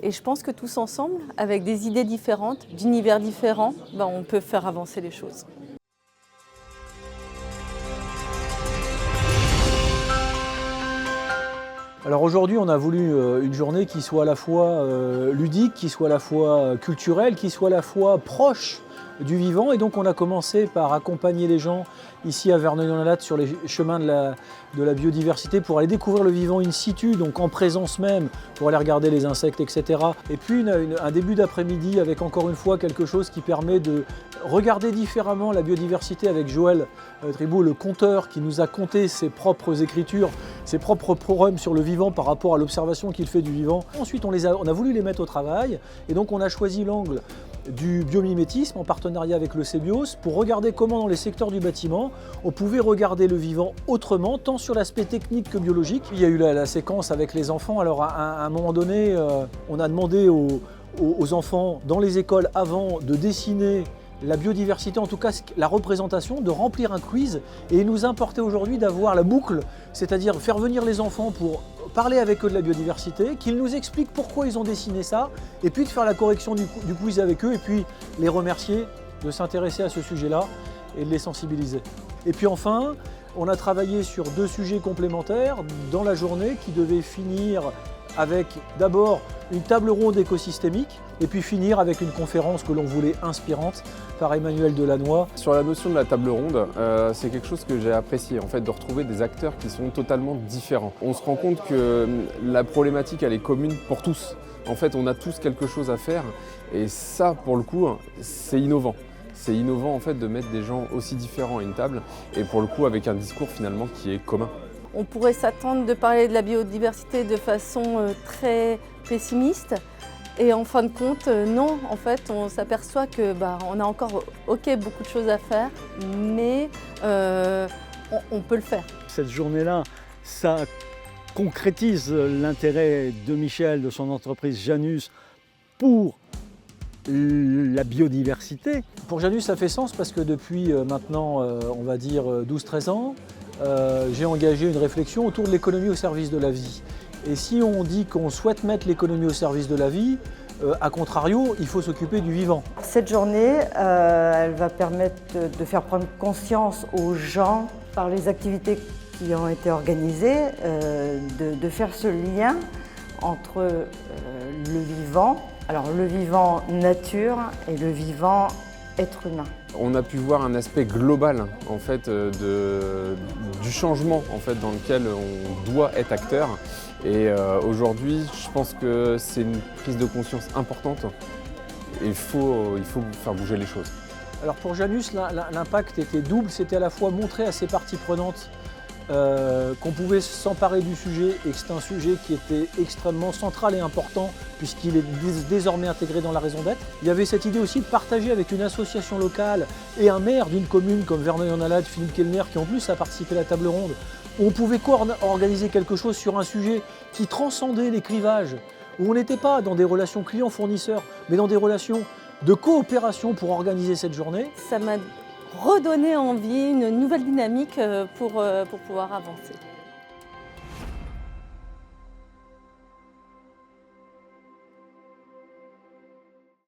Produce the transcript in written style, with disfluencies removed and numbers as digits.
Et je pense que tous ensemble, avec des idées différentes, d'univers différents, on peut faire avancer les choses. Alors aujourd'hui, on a voulu une journée qui soit à la fois ludique, qui soit à la fois culturelle, qui soit à la fois proche du vivant. Et donc on a commencé par accompagner les gens ici à Verneuil-en-Latte sur les chemins de la biodiversité pour aller découvrir le vivant in situ, donc en présence même, pour aller regarder les insectes, etc. Et puis un début d'après-midi avec encore une fois quelque chose qui permet de regarder différemment la biodiversité avec Joël Tribault, le conteur qui nous a conté ses propres écritures, ses propres poèmes sur le vivant par rapport à l'observation qu'il fait du vivant. Ensuite, on a voulu les mettre au travail et donc on a choisi l'angle du biomimétisme en partenariat avec le CBIOS pour regarder comment dans les secteurs du bâtiment on pouvait regarder le vivant autrement, tant sur l'aspect technique que biologique. Il y a eu la séquence avec les enfants. Alors à un moment donné, on a demandé aux enfants dans les écoles avant de dessiner la biodiversité, en tout cas la représentation, de remplir un quiz, et il nous importait aujourd'hui d'avoir la boucle, c'est-à-dire faire venir les enfants pour parler avec eux de la biodiversité, qu'ils nous expliquent pourquoi ils ont dessiné ça, et puis de faire la correction du quiz avec eux, et puis les remercier de s'intéresser à ce sujet-là et de les sensibiliser. Et puis enfin, on a travaillé sur 2 sujets complémentaires dans la journée qui devaient finir avec d'abord une table ronde écosystémique et puis finir avec une conférence que l'on voulait inspirante par Emmanuel Delannoy. Sur la notion de la table ronde, c'est quelque chose que j'ai apprécié, en fait, de retrouver des acteurs qui sont totalement différents. On se rend compte que la problématique, elle est commune pour tous. En fait, on a tous quelque chose à faire et ça, pour le coup, c'est innovant. C'est innovant en fait de mettre des gens aussi différents à une table et pour le coup avec un discours finalement qui est commun. On pourrait s'attendre de parler de la biodiversité de façon très pessimiste. Et en fin de compte, non, en fait, on s'aperçoit que on a encore beaucoup de choses à faire, mais on peut le faire. Cette journée-là, ça concrétise l'intérêt de Michel, de son entreprise Janus, pour la biodiversité. Pour Janus, ça fait sens parce que depuis maintenant, on va dire 12-13 ans, j'ai engagé une réflexion autour de l'économie au service de la vie. Et si on dit qu'on souhaite mettre l'économie au service de la vie, à contrario, il faut s'occuper du vivant. Cette journée, elle va permettre de faire prendre conscience aux gens, par les activités qui ont été organisées, de faire ce lien entre le vivant, alors le vivant nature et le vivant être humain. On a pu voir un aspect global en fait, du changement en fait, dans lequel on doit être acteur. Et aujourd'hui, je pense que c'est une prise de conscience importante et il faut faire bouger les choses. Alors pour Janus, l'impact était double, c'était à la fois montrer à ses parties prenantes qu'on pouvait s'emparer du sujet et que c'est un sujet qui était extrêmement central et important puisqu'il est désormais intégré dans la raison d'être. Il y avait cette idée aussi de partager avec une association locale et un maire d'une commune comme Verneuil-en-Latte, Philippe Kellner, qui en plus a participé à la table ronde. On pouvait organiser quelque chose sur un sujet qui transcendait les clivages, où on n'était pas dans des relations clients-fournisseurs, mais dans des relations de coopération pour organiser cette journée. Ça m'a redonné envie, une nouvelle dynamique pour pouvoir avancer.